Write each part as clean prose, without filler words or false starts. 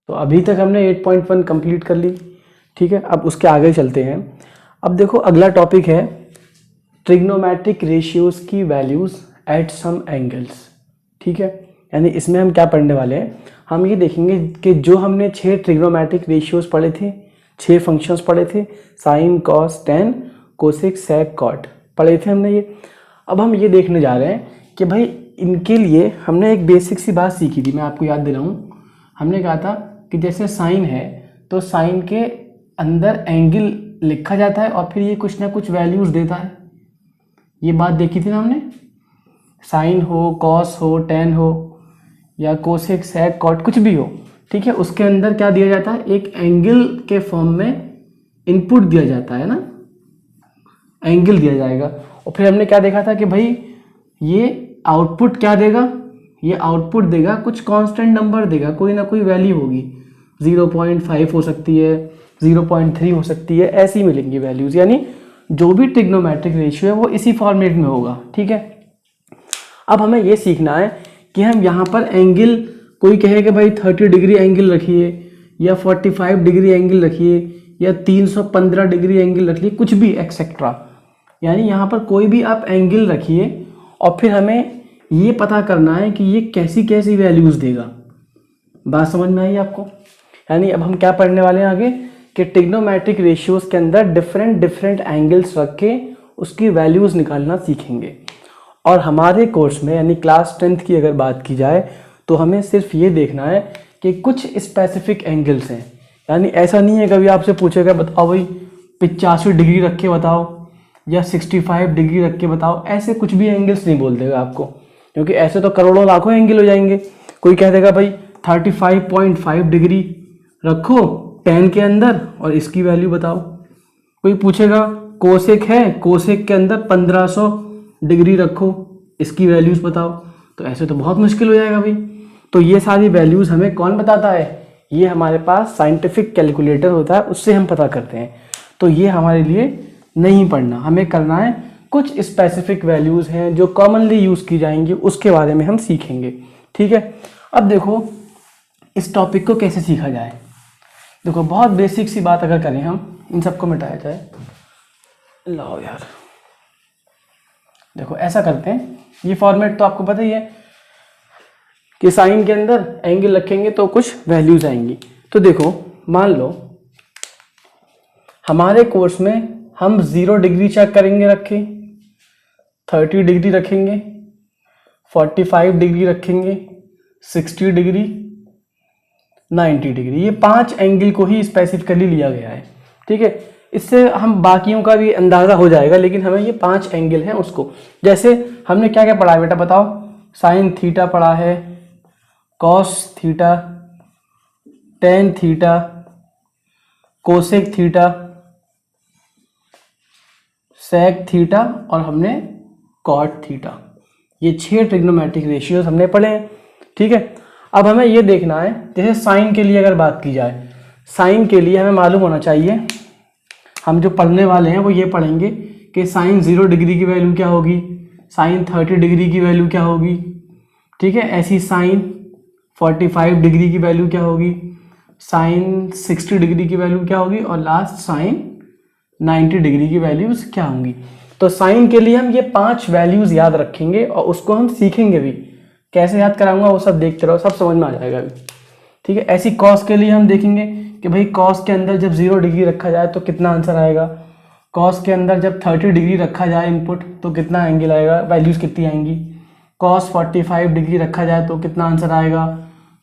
तो अभी तक हमने 8.1 कंप्लीट कर ली, ठीक है। अब उसके आगे चलते हैं। अब देखो अगला टॉपिक है ट्रिग्नोमेट्रिक रेशियोज की वैल्यूज एट सम एंगल्स, ठीक है। यानी इसमें हम क्या पढ़ने वाले हैं, हम ये देखेंगे कि जो हमने 6 ट्रिग्नोमेट्रिक रेशियोज पढ़े थे, 6 फंक्शंस पढ़े थे, sine cos tan cosec sec cot पढ़े थे हमने ये। अब हम ये देखने जा रहे हैं कि भाई इनके लिए हमने एक बेसिक सी बात सीखी थी, मैं आपको याद दिलाऊं। हमने कहा था कि जैसे साइन है तो साइन के अंदर एंगल लिखा जाता है और फिर ये कुछ ना कुछ वैल्यूज देता है। ये बात देखी थी ना हमने, साइन हो, कॉस हो, टेन हो या कोसेक सेक कॉट कुछ भी हो, ठीक है, उसके अंदर क्या दिया जाता है, एक एंगल के फॉर्म में इनपुट दिया जाता है ना, एंगल दिया जाएगा। और फिर हमने क्या देखा था कि भाई ये आउटपुट क्या देगा, ये आउटपुट देगा कुछ कांस्टेंट नंबर देगा, कोई ना कोई वैल्यू होगी, 0.5 हो सकती है, 0.3 हो सकती है, ऐसी मिलेंगी वैल्यूज। यानी जो भी ट्रिग्नोमेट्रिक रेशियो है वो इसी फॉर्मेट में होगा, ठीक है। अब हमें ये सीखना है कि हम यहाँ पर एंगल, कोई कहे कि भाई 30 डिग्री एंगल रखिए या 45 डिग्री एंगल रखिए या 315 डिग्री एंगल रखिए, कुछ भी एक्सेट्रा। यानी यहाँ पर कोई भी आप एंगल रखिए और फिर हमें ये पता करना है कि ये कैसी कैसी वैल्यूज देगा। बात समझ में आई आपको? यानी अब हम क्या पढ़ने वाले हैं आगे कि ट्रिग्नोमेट्रिक रेशियोज के अंदर डिफरेंट डिफरेंट एंगल्स रख के उसकी वैल्यूज निकालना सीखेंगे। और हमारे कोर्स में यानी क्लास 10th की अगर बात की जाए तो हमें सिर्फ ये देखना है कि कुछ स्पेसिफिक एंगल्स हैं। यानी ऐसा नहीं है कभी आपसे पूछेगा बताओ भाई 85 डिग्री रख के बताओ या 65 डिग्री रख के बताओ, ऐसे कुछ भी एंगल्स नहीं बोल देगा आपको, क्योंकि ऐसे तो करोड़ों लाखों एंगल हो जाएंगे। कोई कह देगा भाई 35.5 डिग्री रखो 10 के अंदर और इसकी वैल्यू बताओ। कोई पूछेगा कोसेक है, कोसेक के अंदर 1500 डिग्री रखो, इसकी वैल्यूज बताओ, तो ऐसे तो बहुत मुश्किल हो जाएगा भाई। तो ये सारी वैल्यूज हमें कौन बताता है, ये हमारे पास साइंटिफिक कैलकुलेटर होता है, उससे हम पता करते हैं। तो ये हमारे लिए नहीं पढ़ना, हमें करना है कुछ स्पेसिफिक वैल्यूज हैं जो कॉमनली यूज की जाएंगी, उसके बारे में हम सीखेंगे, ठीक है। अब देखो इस टॉपिक को कैसे सीखा जाए। देखो बहुत बेसिक सी बात अगर करें, हम इन सबको मिटाया जाए, लाओ यार, देखो ऐसा करते हैं, ये फॉर्मेट तो आपको पता ही है कि साइन के अंदर एंगल रखेंगे तो कुछ वैल्यूज आएंगी। तो देखो मान लो हमारे कोर्स में हम 0 डिग्री चेक करेंगे रखे, 30 डिग्री रखेंगे, 45 डिग्री रखेंगे, 60 डिग्री, 90 डिग्री, ये 5 एंगल को ही स्पेसिफिकली लिया गया है, ठीक है। इससे हम बाकियों का भी अंदाजा हो जाएगा, लेकिन हमें ये 5 एंगल हैं उसको, जैसे हमने क्या क्या पढ़ा है बेटा बताओ, साइन थीटा पढ़ा है, cos theta, tan theta, cosec theta, sec theta और हमने कॉट थीटा, ये 6 ट्रिग्नोमेट्रिक रेशियोज हमने पढ़े हैं, ठीक है। अब हमें ये देखना है, जैसे साइन के लिए अगर बात की जाए, साइन के लिए हमें मालूम होना चाहिए, हम जो पढ़ने वाले हैं वो ये पढ़ेंगे कि साइन 0 डिग्री की वैल्यू क्या होगी, साइन 30 डिग्री की वैल्यू क्या होगी, ठीक है। ऐसी साइन 45 डिग्री की वैल्यू क्या होगी, साइन 60 डिग्री की वैल्यू क्या होगी और लास्ट साइन 90 डिग्री की वैल्यूज क्या होंगी। तो साइन के लिए हम ये 5 वैल्यूज याद रखेंगे और उसको हम सीखेंगे भी, कैसे याद कराऊंगा वो सब देखते रहो, सब समझ में आ जाएगा अभी, ठीक है। ऐसी कॉस के लिए हम देखेंगे कि भाई कॉस के अंदर जब 0 डिग्री रखा जाए तो कितना आंसर आएगा, कॉस के अंदर जब 30 डिग्री रखा जाए इनपुट तो कितना एंगल आएगा, वैल्यूज कितनी आएंगी, कॉस 45 डिग्री रखा जाए तो कितना आंसर आएगा,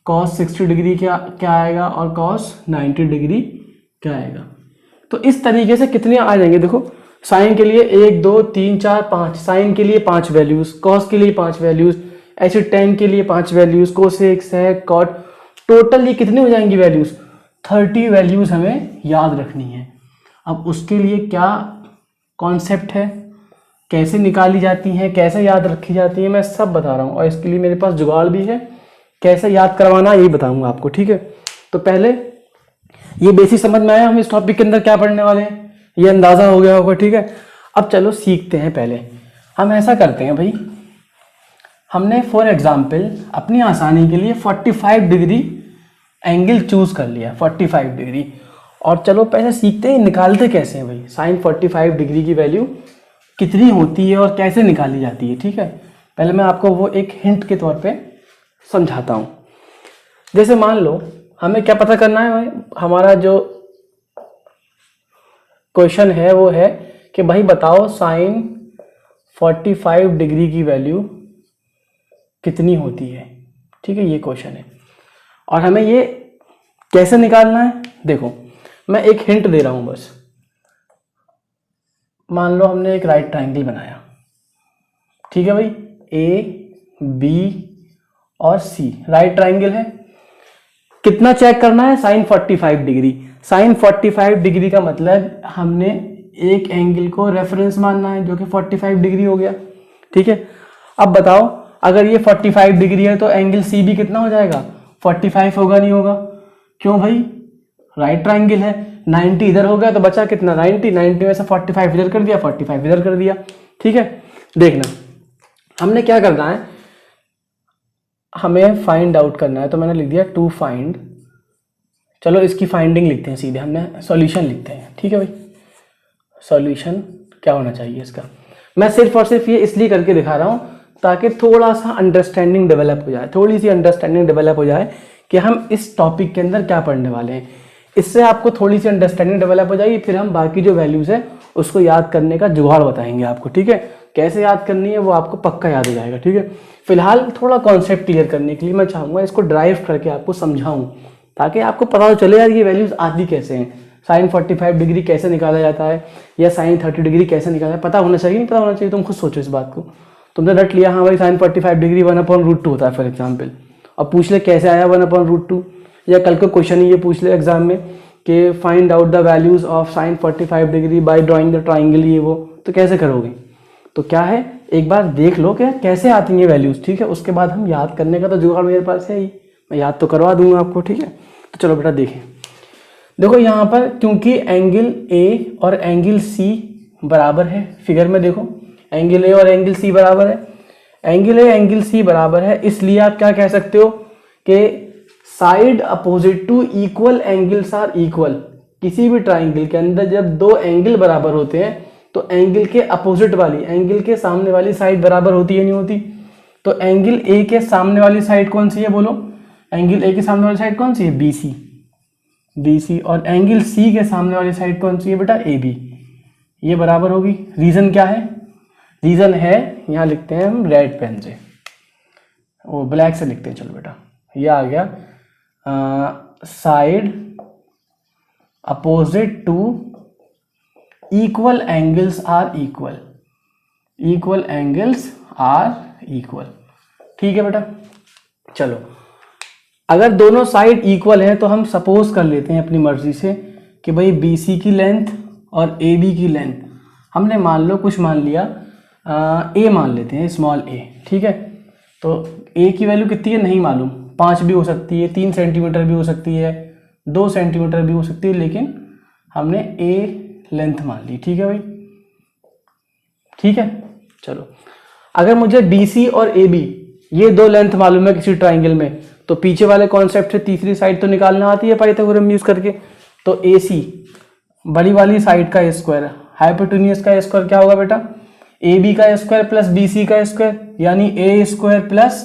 कॉस 60 डिग्री क्या आएगा और कॉस 90 डिग्री क्या आएगा। तो इस तरीके से कितने आ जाएंगे, देखो साइन के लिए 1 2 3 4 5, साइन के लिए 5 वैल्यूज, कॉस के लिए 5 वैल्यूज, ऐसे टेन के लिए 5 values, cosec sec cot, total ये कितनी हो जाएंगी वैल्यूज, 30 वैल्यूज हमें याद रखनी है। अब उसके लिए क्या कॉन्सेप्ट है, कैसे निकाली जाती हैं, कैसे याद रखी जाती है, मैं सब बता रहा हूँ और इसके लिए मेरे पास जुगाड़ भी है, कैसे याद करवाना यही बताऊंगा आपको, ठीक है। तो पहले ये बेसिक समझ में आया हम इस टॉपिक के अंदर क्या पढ़ने वाले हैं, ये अंदाजा हो गया होगा, ठीक है। अब चलो सीखते हैं। पहले हम ऐसा करते हैं भाई, हमने फॉर एग्जाम्पल अपनी आसानी के लिए 45 डिग्री एंगल चूज कर लिया 45 डिग्री। और चलो पहले सीखते हैं निकालते कैसे हैं भाई, साइन 45 डिग्री की वैल्यू कितनी होती है और कैसे निकाली जाती है। ठीक है, पहले मैं आपको वो एक हिंट के तौर पे समझाता हूँ। जैसे मान लो हमें क्या पता करना है भाई, हमारा जो क्वेश्चन है वो है कि भाई बताओ साइन 45 डिग्री की वैल्यू कितनी होती है। ठीक है, ये क्वेश्चन है और हमें ये कैसे निकालना है। देखो मैं एक हिंट दे रहा हूं बस। मान लो हमने एक राइट ट्रायंगल बनाया, ठीक है भाई, ए बी और सी राइट ट्रायंगल है। कितना चेक करना है, साइन 45 डिग्री। साइन 45 डिग्री का मतलब हमने एक एंगल को रेफरेंस मानना है जो कि 45 डिग्री हो गया। ठीक है, अब बताओ अगर ये 45 डिग्री है तो एंगल सी भी कितना हो जाएगा, 45 होगा नहीं होगा। क्यों भाई, राइट ट्रायंगल है। 90 इधर हो गया तो बचा कितना, 90 में से 45 इधर कर दिया, 45 इधर कर दिया। ठीक है, देखना हमने क्या करना है, हमें फाइंड आउट करना है। तो मैंने लिख दिया टू फाइंड, चलो इसकी फाइंडिंग लिखते हैं सीधे, हमने सॉल्यूशन लिखते हैं। ठीक है भाई, सॉल्यूशन क्या होना चाहिए इसका, मैं सिर्फ और सिर्फ ये इसलिए करके दिखा रहा हूं ताकि थोड़ा सा अंडरस्टैंडिंग डेवलप हो जाए, थोड़ी सी अंडरस्टैंडिंग डेवलप हो जाए कि हम इस टॉपिक के अंदर क्या पढ़ने वाले हैं। इससे आपको थोड़ी सी अंडरस्टैंडिंग डेवलप हो जाएगी, फिर हम बाकी जो वैल्यूज है उसको याद करने का जुगाड़ बताएंगे आपको। ठीक है, कैसे याद करनी है वो आपको पक्का याद हो जाएगा। ठीक है, फिलहाल थोड़ा कॉन्सेप्ट क्लियर करने के लिए मैं चाहूँगा इसको ड्राइव करके आपको समझाऊँ ताकि आपको पता तो चले यार ये वैल्यूज आती कैसे हैं, साइन 45 डिग्री कैसे निकाला जाता है या साइन 30 डिग्री कैसे निकाला है, पता होना चाहिए। नहीं पता होना चाहिए, तुम खुद सोचो इस बात को। तुमने रट लिया हाँ भाई साइन 45 डिग्री 1/√2 होता है फॉर एग्जाम्पल, अब पूछ ले कैसे आया 1/√2, या कल को क्वेश्चन ही ये पूछ ले एग्जाम में कि find out the values of sine 45 degree by drawing the triangle, ये वो, तो कैसे करोगे। तो क्या है, एक बार देख लो कि कैसे आती हैं वैल्यूज। ठीक है, उसके बाद हम याद करने का तो जुगाड़ मेरे पास है ही, मैं याद तो करवा दूंगा आपको। ठीक है, तो चलो बेटा देखें। देखो यहाँ पर क्योंकि एंगल ए और एंगल सी बराबर है, फिगर में देखो एंगल ए और एंगल सी बराबर है, एंगल ए एंगल सी बराबर है, इसलिए आप क्या कह सकते हो कि side opposite to equal angles are equal. किसी भी ट्राइंगल के अंदर जब दो एंगल बराबर होते हैं तो एंगल के अपोजिट वाली, एंगल के सामने वाली साइड बराबर होती है नहीं होती। तो एंगल ए के सामने वाली साइड कौन सी है बोलो, एंगल ए के सामने वाली साइड कौन सी है, बी सी, बी सी। और एंगल सी के सामने वाली साइड कौन सी है बेटा, ए बी, ये बराबर होगी। रीजन क्या है, रीजन है यहाँ लिखते हैं हम रेड पेन से, वो ब्लैक से लिखते हैं। चलो बेटा ये आ गया, side opposite to equal angles are equal, equal angles are equal. ठीक है बेटा, चलो अगर दोनों साइड इक्वल है तो हम सपोज कर लेते हैं अपनी मर्जी से कि भाई BC की लेंथ और AB की लेंथ हमने मान लो कुछ मान लिया, A मान लेते हैं, स्मॉल a। ठीक है, तो A की वैल्यू कितनी है नहीं मालूम, 5 भी हो सकती है, 3 सेंटीमीटर भी हो सकती है, 2 सेंटीमीटर भी हो सकती है, लेकिन हमने A लेंथ मान ली। ठीक है भाई, ठीक है। चलो अगर मुझे BC और AB ये दो लेंथ मालूम है किसी ट्राइंगल में, तो पीछे वाले कॉन्सेप्ट से तीसरी साइड तो निकालना आती है पाइथागोरम यूज करके। तो AC बड़ी वाली साइड का स्क्वायर, हाइपोटेन्यूज का स्क्वायर क्या होगा बेटा, AB का स्क्वायर प्लस BC का स्क्वायर, यानी A square plus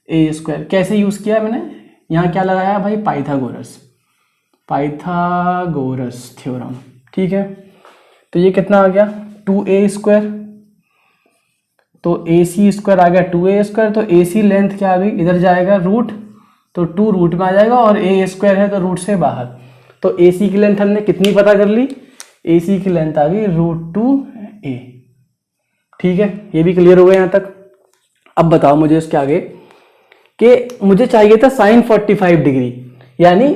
A square. कैसे यूज किया मैंने, यहाँ क्या लगाया भाई, पाइथागोरस, पाइथागोरस थ्योरम। ठीक है, तो ये कितना आ गया 2A स्क्वायर, तो AC स्क्वायर आ गया 2A स्क्वायर। तो AC लेंथ क्या आ गई, इधर जाएगा रूट, तो 2 रूट में आ जाएगा, और A स्क्वायर है तो रूट से बाहर। तो AC की लेंथ हमने कितनी पता कर ली, AC की लेंथ आ गई √2A। ठीक है, ये भी क्लियर हो गया यहाँ तक। अब बताओ मुझे इसके आगे कि मुझे चाहिए था साइन 45 डिग्री, यानी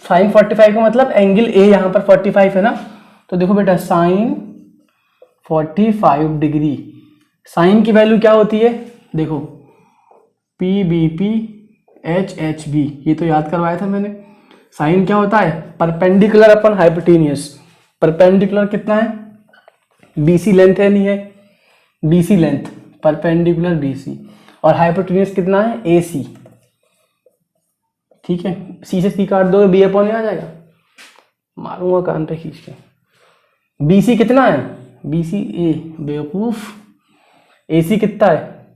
साइन 45 का मतलब एंगल A यहाँ पर 45 है ना। तो देखो बेटा साइन 45 डिग्री, साइन की वैल्यू क्या होती है, देखो PBP HHB, ये तो याद करवाया था मैंने। साइन क्या होता है, परपेंडिकुलर अपन हाइपोटेन्यूज। परपेंडिकुलर कितना है, BC लेंथ है नहीं है, BC लेंथ परपेंडिकुलर BC, और हाइपोटेन्यूज कितना है AC। ठीक है, सी से सी काट दोगे बी अपॉन ए आ जाएगा, मारूंगा कान पे खींच के। बी सी कितना है, बी सी ए, बेवकूफ, ए सी कितना है,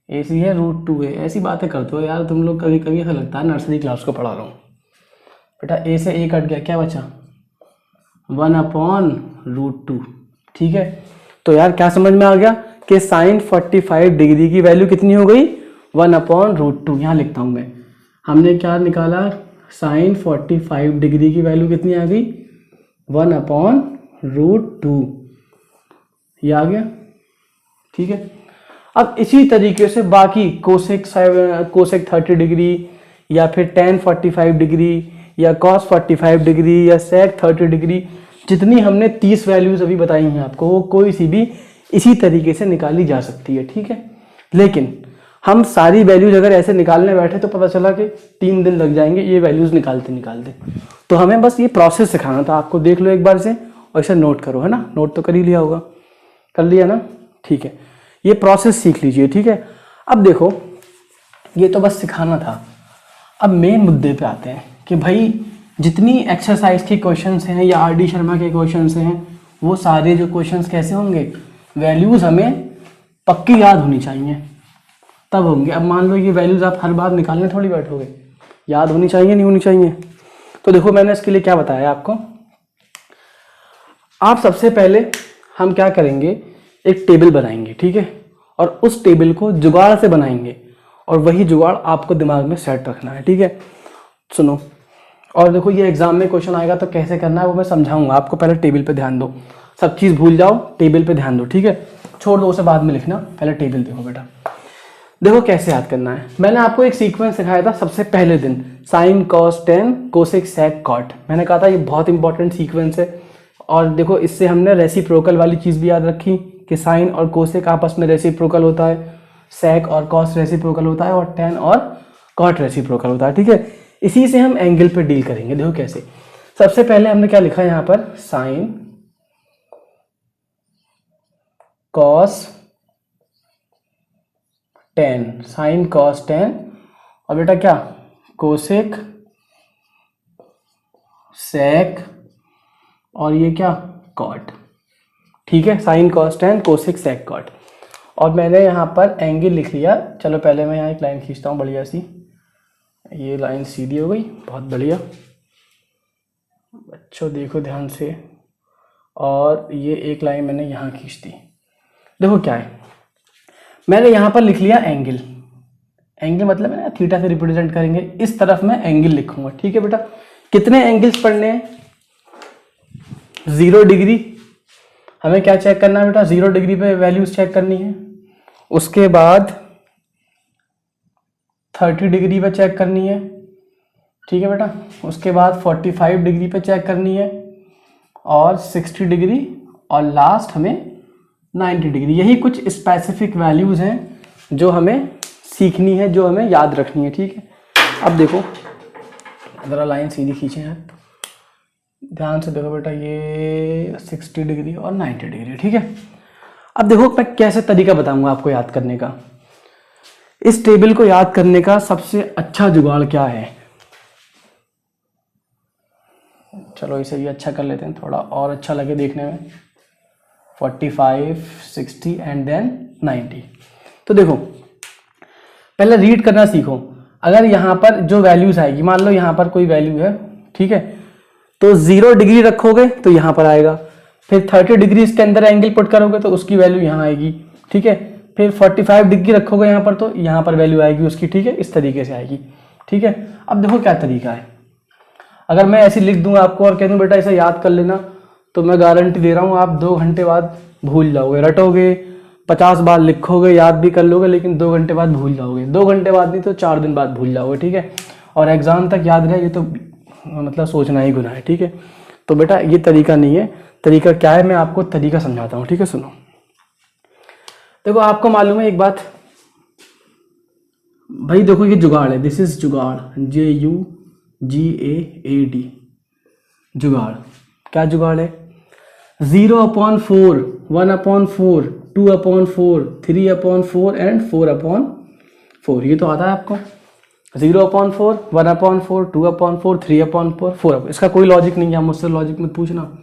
ए सी है √2 है। ऐसी बातें करते हो यार तुम लोग, कभी कभी ऐसा लगता है नर्सरी क्लास को पढ़ा रहा हूँ। बेटा ए से ए कट गया, क्या बचा 1/√2, ठीक है। तो यार क्या समझ में आ गया कि साइन 45 डिग्री की वैल्यू कितनी हो गई 1/√2। यहाँ लिखता हूँ मैं, हमने क्या निकाला, साइन 45 डिग्री की वैल्यू कितनी आ गई 1/√2, ये आ गया, ठीक है। अब इसी तरीके से बाकी कोसेक 30 डिग्री या फिर tan 45 डिग्री या cos 45 डिग्री या sec 30 डिग्री, जितनी हमने 30 वैल्यूज अभी बताई हैं आपको, वो कोई सी भी इसी तरीके से निकाली जा सकती है, ठीक है। लेकिन हम सारी वैल्यूज अगर ऐसे निकालने बैठे तो पता चला कि 3 दिन लग जाएंगे ये वैल्यूज निकालते निकालते। तो हमें बस ये प्रोसेस सिखाना था आपको, देख लो एक बार से और इसे नोट करो, है ना। नोट तो कर ही लिया होगा, कर लिया ना, ठीक है। ये प्रोसेस सीख लीजिए, ठीक है। अब देखो ये तो बस सिखाना था, अब मेन मुद्दे पे आते हैं कि भाई जितनी एक्सरसाइज के क्वेश्चंस हैं या आर डी शर्मा के क्वेश्चंस हैं, वो सारे जो क्वेश्चंस कैसे होंगे, वैल्यूज़ हमें पक्की याद होनी चाहिए तब होंगे। अब मान लो ये वैल्यूज़ आप हर बार निकालने थोड़ी बैठोगे, याद होनी चाहिए नहीं होनी चाहिए। तो देखो मैंने इसके लिए क्या बताया आपको, आप सबसे पहले हम क्या करेंगे, एक टेबल बनाएंगे, ठीक है, और उस टेबल को जुगाड़ से बनाएंगे और वही जुगाड़ आपको दिमाग में सेट रखना है, ठीक है। सुनो, और देखो ये एग्जाम में क्वेश्चन आएगा तो कैसे करना है वो मैं समझाऊंगा आपको, पहले टेबल पे ध्यान दो, सब चीज़ भूल जाओ, टेबल पे ध्यान दो, ठीक है। छोड़ दो उसे बाद में लिखना, पहले टेबल देखो बेटा। देखो कैसे याद करना है, मैंने आपको एक सीक्वेंस सिखाया था सबसे पहले दिन, sine cos tan cosec sec cot. मैंने कहा था ये बहुत इंपॉर्टेंट सीक्वेंस है, और देखो इससे हमने रेसिप्रोकल वाली चीज़ भी याद रखी कि साइन और कोसेक आपस में रेसिप्रोकल होता है, सेक और कॉस रेसिप्रोकल होता है, और टेन और कॉट रेसिप्रोकल होता है, ठीक है। इसी से हम एंगल पे डील करेंगे। देखो कैसे, सबसे पहले हमने क्या लिखा है यहाँ पर, sign cos ten, sign cos ten, और बेटा क्या कोसेक सेक, और ये क्या कॉट, ठीक है। Sine cos tan cosec sec cot, और मैंने यहाँ पर एंगल लिख लिया। चलो पहले मैं यहाँ एक लाइन खींचता हूँ बढ़िया सी, ये लाइन सीधी हो गई, बहुत बढ़िया बच्चों देखो ध्यान से, और ये एक लाइन मैंने यहाँ खींच दी। देखो क्या है, मैंने यहाँ पर लिख लिया एंगल, एंगल मतलब मैंने थीटा से रिप्रेजेंट करेंगे, इस तरफ मैं एंगल लिखूंगा, ठीक है बेटा। कितने एंगल्स पढ़ने हैं, 0 डिग्री, हमें क्या चेक करना है बेटा, 0 डिग्री पे वैल्यूज चेक करनी है। उसके बाद 30 डिग्री पे चेक करनी है, ठीक है बेटा। उसके बाद 45 डिग्री पे चेक करनी है, और 60 डिग्री, और लास्ट हमें 90 डिग्री। यही कुछ स्पेसिफिक वैल्यूज हैं जो हमें सीखनी है, जो हमें याद रखनी है, ठीक है। अब देखो ज़रा लाइन सीधी खींचे हैं, ध्यान से देखो बेटा, ये 60 डिग्री और 90 डिग्री, ठीक है। अब देखो मैं कैसे तरीका बताऊंगा आपको याद करने का। इस टेबल को याद करने का सबसे अच्छा जुगाड़ क्या है, चलो इसे भी अच्छा कर लेते हैं, थोड़ा और अच्छा लगे देखने में। 45, 60 एंड देन 90। तो देखो पहले रीड करना सीखो। अगर यहाँ पर जो वैल्यूज आएगी, मान लो यहाँ पर कोई वैल्यू है, ठीक है, तो 0 डिग्री रखोगे तो यहाँ पर आएगा, फिर 30 डिग्री इसके अंदर एंगल पुट करोगे तो उसकी वैल्यू यहाँ आएगी, ठीक है। फिर 45 डिग्री रखोगे यहाँ पर तो यहाँ पर वैल्यू आएगी उसकी, ठीक है, इस तरीके से आएगी, ठीक है। अब देखो क्या तरीका है, अगर मैं ऐसे लिख दूंगा आपको और कह दूं बेटा इसे याद कर लेना, तो मैं गारंटी दे रहा हूँ आप 2 घंटे बाद भूल जाओगे, रटोगे 50 बार लिखोगे, याद भी कर लोगे, लेकिन 2 घंटे बाद भूल जाओगे। 2 घंटे बाद नहीं तो 4 दिन बाद भूल जाओगे, ठीक है। और एग्जाम तक याद रहे ये तो मतलब सोचना ही गुनाह है, ठीक है। तो बेटा ये तरीका नहीं है, तरीका क्या है मैं आपको तरीका समझाता हूँ, ठीक है। सुनो, देखो आपको मालूम है एक बात भाई, देखो ये जुगाड़ है, दिस इज जुगाड़, JUGAAD, जुगाड़। क्या जुगाड़ है, 0/4, 1/4, 2/4, 3/4 एंड 4/4, ये तो आता है आपको। 0/4, 1/4, 2/4, 3/4, 4। इसका कोई लॉजिक नहीं है, आप मुझसे लॉजिक मत पूछना,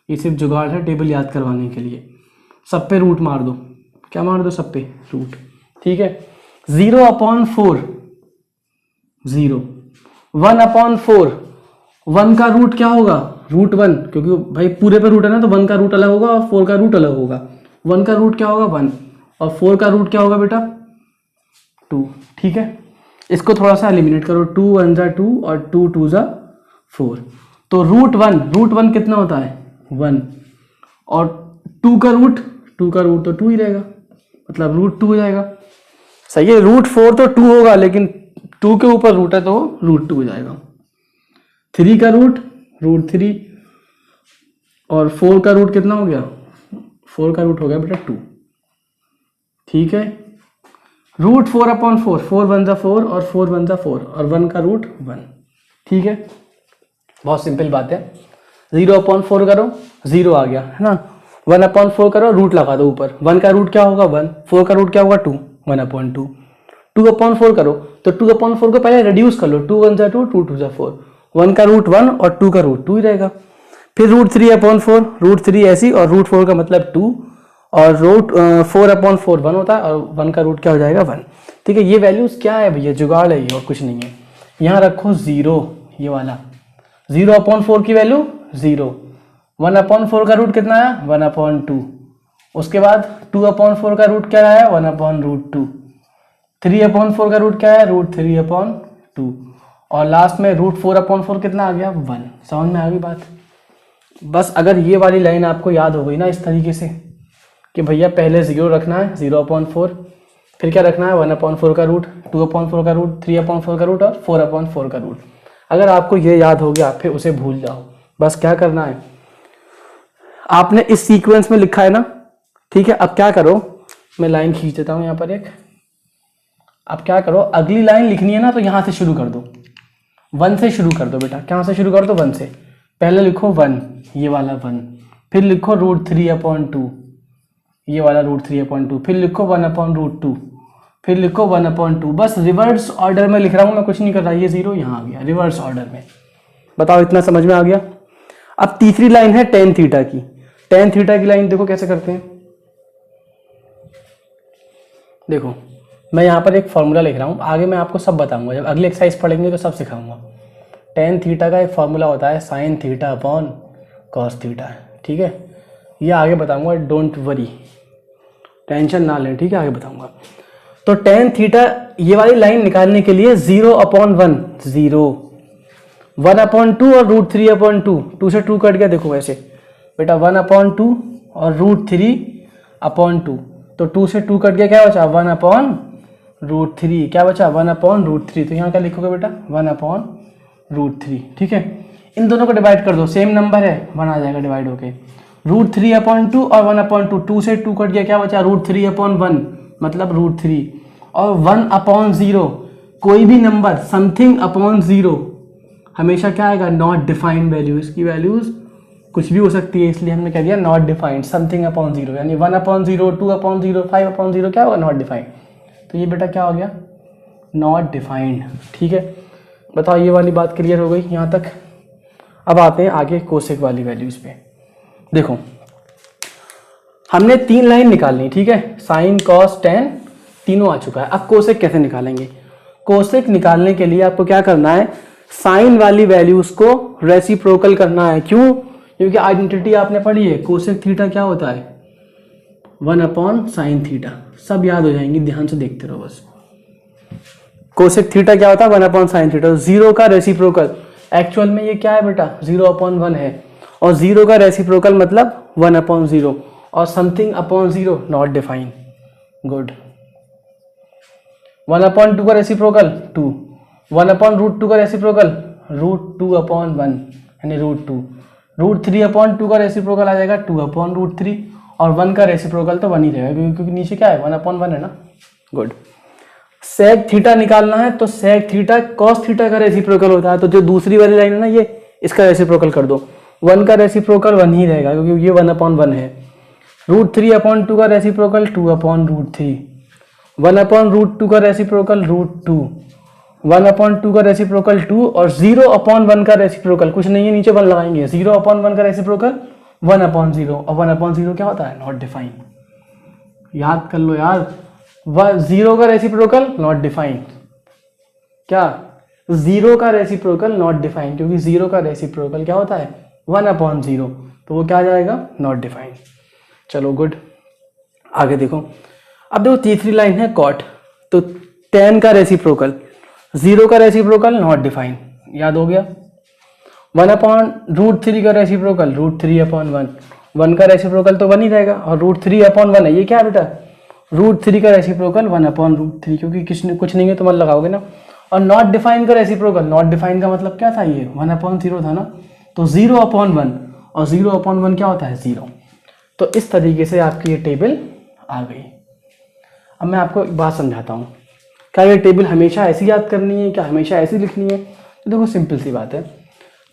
ये सिर्फ जुगाड़ है टेबल याद करवाने के लिए। सब पे रूट मार दो, क्या मार दो, सब पे रूट, ठीक है। 0/4 0, 1/4 1 का रूट क्या होगा, √1, क्योंकि भाई पूरे पे रूट है ना, तो 1 का रूट अलग होगा और 4 का रूट अलग होगा। 1 का रूट क्या होगा 1, और 4 का रूट क्या होगा बेटा 2, ठीक है। इसको थोड़ा सा एलिमिनेट करो, 2 1 जा 2 और 2 2 जा 4, तो √1 कितना होता है 1, और 2 का रूट तो 2 ही रहेगा, मतलब √2 हो जाएगा। सही है, √4 तो 2 होगा, लेकिन 2 के ऊपर रूट है तो √2 हो जाएगा। 3 का रूट √3, और 4 का रूट कितना हो गया, 4 का रूट हो गया बेटा 2, ठीक है। √4/4, 4 1 जा 4 और 4 1 जा 4, और 1 का रूट 1, ठीक है। बहुत सिंपल बात है। 0/4 करो, 0 आ गया है ना। 1/4 करो, रूट लगा दो ऊपर, 1 का रूट क्या होगा 1, 4 का रूट क्या होगा 2, 1/2। 2/4 करो, तो 2/4 को पहले रिड्यूस कर लो, 2 1 जा 2, 2 2 जा 4, 1 का रूट 1 और 2 का रूट 2 ही रहेगा। फिर √3/4, √3 ऐसी, और √4 का मतलब 2, और √4/4 1 होता है, और 1 का रूट क्या हो जाएगा 1, ठीक है। ये वैल्यूज क्या है भैया, जुगाड़ है ये और कुछ नहीं है। यहाँ रखो 0, ये वाला 0/4 की वैल्यू 0, 1/4 का रूट कितना है 1/2, उसके बाद 2/4 का रूट क्या है 1/√2, 3/4 का रूट क्या है √3/2, और लास्ट में √4/4 कितना आ गया 1। समझ में आ गई बात। बस अगर ये वाली लाइन आपको याद हो गई ना इस तरीके से कि भैया पहले 0 रखना है 0/4, फिर क्या रखना है 1/4 का रूट, 2/4 का रूट, 3/4 का रूट और 4/4 का रूट। अगर आपको ये याद हो गया फिर उसे भूल जाओ। बस क्या करना है, आपने इस सीक्वेंस में लिखा है ना, ठीक है। अब क्या करो, मैं लाइन खींच देता हूं यहाँ पर एक। अब क्या करो, अगली लाइन लिखनी है ना, तो यहाँ से शुरू कर दो, 1 से शुरू कर दो बेटा। कहाँ से शुरू कर दो 1 से। पहले लिखो 1, ये वाला 1, फिर लिखो √3/2, ये वाला √3/2, फिर लिखो 1/√2, फिर लिखो 1/2। बस रिवर्स ऑर्डर में लिख रहा हूँ मैं, कुछ नहीं कर रहा। ये 0 यहाँ आ गया रिवर्स ऑर्डर में। बताओ इतना समझ में आ गया। अब तीसरी लाइन है tan थीटा की। tan थीटा की लाइन देखो कैसे करते हैं। देखो मैं यहाँ पर एक फॉर्मूला लिख रहा हूँ, आगे मैं आपको सब बताऊंगा, जब अगली एक्सरसाइज पढ़ेंगे तो सब सिखाऊंगा। tan थीटा का एक फॉर्मूला होता है sin θ/cos θ, ठीक है। ये आगे बताऊंगा, डोंट वरी, टेंशन ना लें, ठीक है, आगे बताऊंगा। तो tan थीटा ये वाली लाइन निकालने के लिए 0/1 0, 1/2 और √3/2, 2 से 2 कट गया देखो ऐसे बेटा, 1/2 और √3/2, तो 2 से 2 कट गया, क्या बचा 1/√3, क्या बचा 1/√3। तो यहाँ क्या लिखोगे बेटा 1/√3, ठीक है। इन दोनों को डिवाइड कर दो, सेम नंबर है 1 आ जाएगा डिवाइड होके। √3/2 और 1/2, 2 से 2 कट गया, क्या बचा √3/1 मतलब √3, और 1/0 कोई भी नंबर समथिंग अपॉन 0 हमेशा क्या आएगा नॉट डिफाइंड वैल्यू। इसकी वैल्यूज कुछ भी हो सकती है, इसलिए हमने कह दिया नॉट डिफाइंड, समथिंग अपॉन 0, यानी 1/0, 2/0, 5/0 क्या होगा नॉट डिफाइंड। तो ये बेटा क्या हो गया नॉट डिफाइंड, ठीक है। बताओ ये वाली बात क्लियर हो गई यहाँ तक। अब आते हैं आगे कोसेक वाली वैल्यूज पे। देखो हमने 3 लाइन निकालनी, ठीक है, साइन कॉस टेन तीनों आ चुका है। अब कोसेक कैसे निकालेंगे। कोसेक निकालने के लिए आपको क्या करना है, साइन वाली वैल्यूज को रेसिप्रोकल करना है। क्यों, क्योंकि आइडेंटिटी आपने पढ़ी है, कोसेक थीटा क्या होता है 1/sin थीटा। सब याद हो जाएंगी, ध्यान से देखते रहो बस। कोसेक थीटा क्या होता है 1/sin थीटा। 0 का रेसिप्रोकल, एक्चुअल में ये क्या है बेटा 0/1 है, और 0 का रेसिप्रोकल मतलब 1/0, और something upon 0 not define. Good. 1/2 का रेसिप्रोकल 2, 1/√2 का रेसिप्रोकल √2/1 यानी √2, √3/2 का रेसिप्रोकल आ जाएगा 2/√3, और 1 का रेसिप्रोकल तो 1 ही रहेगा क्योंकि नीचे क्या है 1/1 है ना। गुड। सेक थीटा निकालना है, तो सेक थीटा कॉस थीटा का रेसिप्रोकल होता है, तो जो दूसरी वाली लाइन है ना ये, इसका रेसिप्रोकल कर दो। 1 का रेसिप्रोकल 1 ही रहेगा क्योंकि ये 1/1 है। √3/2 का रेसिप्रोकल 2/√3, 1/√2 का रेसिप्रोकल √2, 1/2 का रेसिप्रोकल 2 और 0/1 का रेसिप्रोकल कुछ नहीं है, नीचे 1 लगाएंगे। 0/1 का रेसिप्रोकल 1/0 और 1/0 क्या होता है? Not define. याद कर लो यार, 0 का रेसिप्रोकल नॉट डिफाइन। क्या? 0 का रेसिप्रोकल नॉट डिफाइन, क्योंकि 0 का रेसिप्रोकल क्या होता है? 1/0, तो वो क्या आ जाएगा? Not define. चलो गुड, आगे देखो। अब देखो तीसरी लाइन है कॉट, तो 10 का रेसिप्रोकल, 0 का रेसिप्रोकल नॉट डिफाइन, याद हो गया। 1/√3 का रेसिप्रोकल √3/1, 1 का रेसिप्रोकल तो 1 ही रहेगा, और √3/1 है, ये क्या है बेटा? √3 का रेसिप्रोकल 1/√3, क्योंकि कुछ नहीं है तो 1 लगाओगे ना। और नॉट डिफाइन का रेसिप्रोकल, नॉट डिफाइन का मतलब क्या था? ये 1/0 था ना, तो 0/1, और 0/1 क्या होता है? 0। तो इस तरीके से आपकी ये टेबल आ गई। अब मैं आपको एक बात समझाता हूँ, क्या ये टेबल हमेशा ऐसी याद करनी है, क्या हमेशा ऐसी लिखनी है? तो देखो सिंपल सी बात है,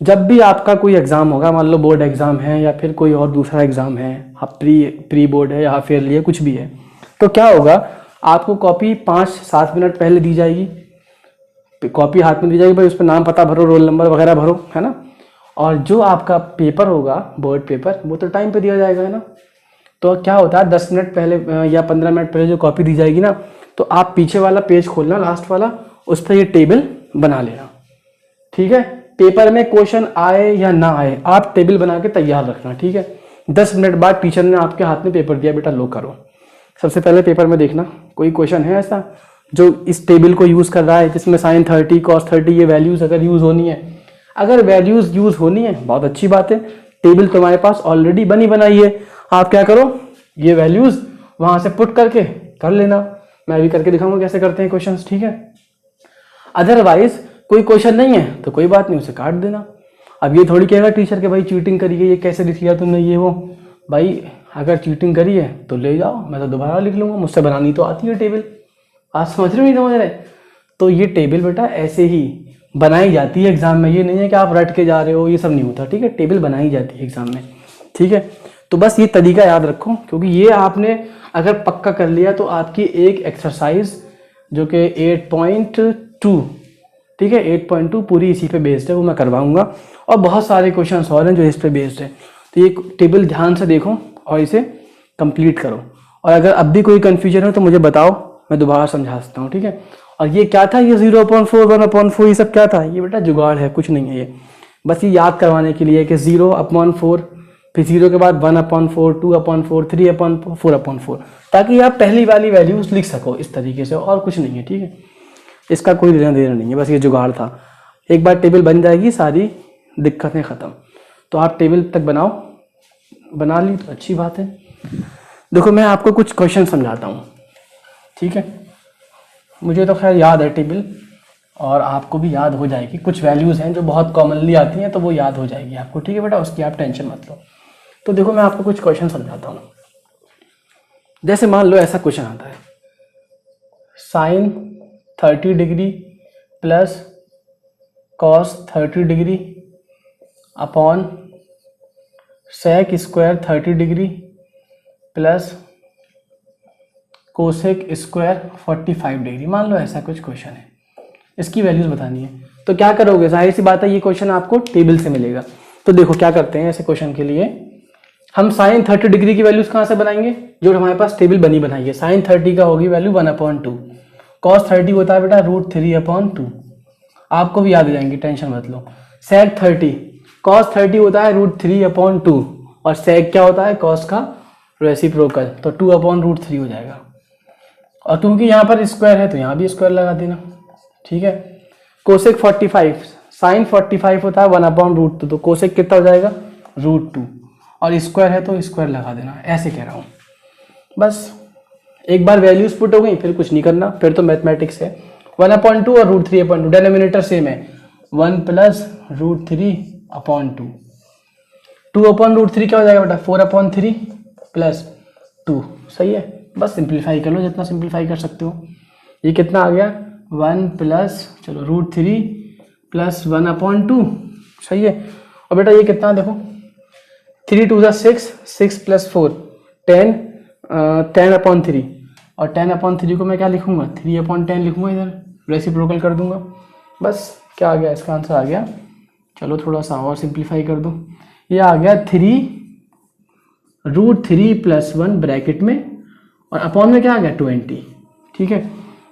जब भी आपका कोई एग्ज़ाम होगा, मान लो बोर्ड एग्ज़ाम है या फिर कोई और दूसरा एग्ज़ाम है, आप प्री बोर्ड है या फिर लिए कुछ भी है, तो क्या होगा? आपको कॉपी 5-7 मिनट पहले दी जाएगी, कॉपी हाथ में दी जाएगी, भाई उस पर नाम पता भरो, रोल नंबर वगैरह भरो, है ना। और जो आपका पेपर होगा, बोर्ड पेपर, वो तो टाइम पे दिया जाएगा, है ना। तो क्या होता है, 10 मिनट पहले या 15 मिनट पहले जो कॉपी दी जाएगी ना, तो आप पीछे वाला पेज खोलना, लास्ट वाला, उस पर ये टेबल बना लेना, ठीक है। पेपर में क्वेश्चन आए या ना आए, आप टेबल बना के तैयार रखना, ठीक है। 10 मिनट बाद टीचर ने आपके हाथ में पेपर दिया, बेटा लो करो। सबसे पहले पेपर में देखना कोई क्वेश्चन है ऐसा जो इस टेबल को यूज़ कर रहा है, जिसमें sin 30 cos 30 ये वैल्यूज़ अगर यूज़ होनी है। अगर वैल्यूज़ यूज़ होनी है, बहुत अच्छी बात है, टेबल तुम्हारे पास ऑलरेडी बनी बनाई है, आप क्या करो, ये वैल्यूज़ वहाँ से पुट करके कर लेना। मैं भी करके दिखाऊंगा कैसे करते हैं क्वेश्चन, ठीक है। अदरवाइज कोई क्वेश्चन नहीं है तो कोई बात नहीं, उसे काट देना। अब ये थोड़ी कहेगा टीचर के भाई चीटिंग करी है, ये कैसे लिख लिया तुमने, ये वो। भाई अगर चीटिंग करी है तो ले जाओ, मैं तो दोबारा लिख लूँगा, मुझसे बनानी तो आती है टेबल। आप समझ रहे हो नहीं समझ रहे? तो ये टेबल बेटा ऐसे ही बनाई जाती है एग्जाम में, ये नहीं है कि आप रट के जा रहे हो, ये सब नहीं होता, ठीक है। टेबल बनाई जाती है एग्जाम में, ठीक है। तो बस ये तरीका याद रखो, क्योंकि ये आपने अगर पक्का कर लिया तो आपकी एक एक्सरसाइज जो कि 8.2, ठीक है, 8.2 पूरी इसी पे बेस्ड है, वो मैं करवाऊंगा। और बहुत सारे क्वेश्चन और हैं जो इस पे बेस्ड है। तो ये टेबल ध्यान से देखो और इसे कंप्लीट करो। और अगर अब भी कोई कन्फ्यूजन हो तो मुझे बताओ, मैं दोबारा समझा सकता हूँ, ठीक है। और ये क्या था, ये 0/4 1/4 ये सब क्या था? ये बेटा जुगाड़ है, कुछ नहीं है ये, बस ये याद करवाने के लिए कि 0/4, फिर 0 के बाद 1/4 2/4 3/4/4, ताकि आप पहली वाली वैल्यूज लिख सको इस तरीके से, और कुछ नहीं है, ठीक है। इसका कोई लेना देना नहीं है, बस ये जुगाड़ था। एक बार टेबल बन जाएगी सारी दिक्कतें ख़त्म। तो आप टेबल तक बनाओ, बना ली तो अच्छी बात है। देखो मैं आपको कुछ क्वेश्चन समझाता हूँ, ठीक है। मुझे तो खैर याद है टेबल, और आपको भी याद हो जाएगी। कुछ वैल्यूज़ हैं जो बहुत कॉमनली आती हैं, तो वो याद हो जाएगी आपको, ठीक है बेटा, उसकी आप टेंशन मत लो। तो देखो मैं आपको कुछ क्वेश्चन समझाता हूँ। जैसे मान लो ऐसा क्वेश्चन आता है, sin 30 degree plus cos 30 degree upon sec square 30 degree plus cosec square 45 degree. मान लो ऐसा कुछ क्वेश्चन है, इसकी वैल्यूज बतानी है। तो क्या करोगे, जाहिर सी बात है ये क्वेश्चन आपको टेबल से मिलेगा। तो देखो क्या करते हैं, ऐसे क्वेश्चन के लिए हम sin 30 डिग्री की वैल्यूज कहाँ से बनाएंगे, जो हमारे पास टेबल बनी बनाई है। sin 30 का होगी वैल्यू 1/2, cos 30 होता है बेटा √3/2, आपको भी याद हो जाएंगे, टेंशन मत लो। sec 30, cos 30 होता है √3/2, और sec क्या होता है, cos का रेसिप्रोकल, तो 2/√3 हो जाएगा। और क्योंकि यहाँ पर स्क्वायर है तो यहाँ भी स्क्वायर लगा देना, ठीक है। कोसेक 45, साइन 45 होता है 1/√2, तो कोसेक कितना हो जाएगा √2, और स्क्वायर है तो स्क्वायर लगा देना, ऐसे कह रहा हूँ। बस एक बार वैल्यूज पुट हो गई, फिर कुछ नहीं करना, फिर तो मैथमेटिक्स है। 1/2 और √3/2, डेनोमिनेटर सेम है, 1 + √3/2, 2/√3 क्या हो जाएगा बेटा 4/3 + 2, सही है। बस सिंप्लीफाई कर लो जितना सिंप्लीफाई कर सकते हो। ये कितना आ गया 1 + चलो √3 + 1/2, सही है। और बेटा ये कितना देखो 3 × 2 = 6, 6 + 4 10, 10/3, और 10/3 को मैं क्या लिखूंगा 3/10 लिखूंगा इधर, रेसिप्रोकल कर दूंगा, बस क्या आ गया, इसका आंसर आ गया। चलो थोड़ा सा और सिंप्लीफाई कर दूँ, ये आ गया 3√3+1 ब्रैकेट में और अपॉन में क्या आ गया 20, ठीक है,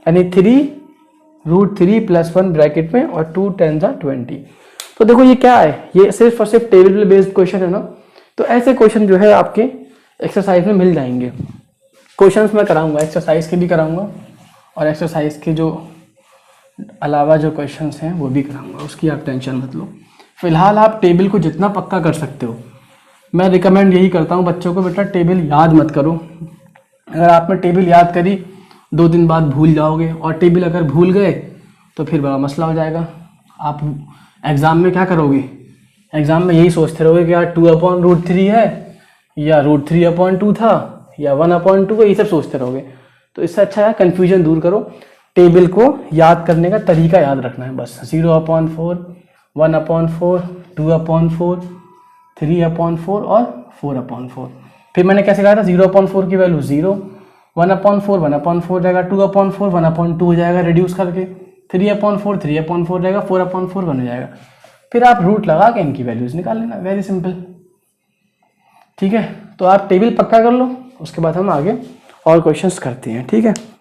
यानी 3√3+1 ब्रैकेट में और 2 10 20। तो देखो ये क्या है, ये सिर्फ और सिर्फ टेबल बेस्ड क्वेश्चन है ना, तो ऐसे क्वेश्चन जो है आपके एक्सरसाइज में मिल जाएंगे। क्वेश्चंस मैं कराऊंगा, एक्सरसाइज के भी कराऊंगा और एक्सरसाइज के जो अलावा जो क्वेश्चंस हैं वो भी कराऊंगा, उसकी आप टेंशन मत लो। फिलहाल आप टेबल को जितना पक्का कर सकते हो, मैं रिकमेंड यही करता हूँ बच्चों को, बेटा टेबल याद मत करो। अगर आपने टेबल याद करी 2 दिन बाद भूल जाओगे, और टेबल अगर भूल गए तो फिर बड़ा मसला हो जाएगा। आप एग्ज़ाम में क्या करोगे, एग्ज़ाम में यही सोचते रहोगे कि यार 2/√3 है या √3/2 था या 1/2 है, ये सब सोचते रहोगे। तो इससे अच्छा है कन्फ्यूजन दूर करो, टेबल को याद करने का तरीका याद रखना है बस। 0/4, 1/4, 2/4, 3/4 और 4/4। फिर मैंने कैसे कहा था, 0/4 की वैल्यू 0, 1/4 1/4 जाएगा, 2/4 1/2 हो जाएगा रिड्यूस करके, 3/4 3/4 जाएगा, 4/4 1 हो जाएगा। फिर आप रूट लगा के इनकी वैल्यूज निकाल लेना, वेरी सिंपल, ठीक है। तो आप टेबल पक्का कर लो, उसके बाद हम आगे और क्वेश्चंस करते हैं, ठीक है।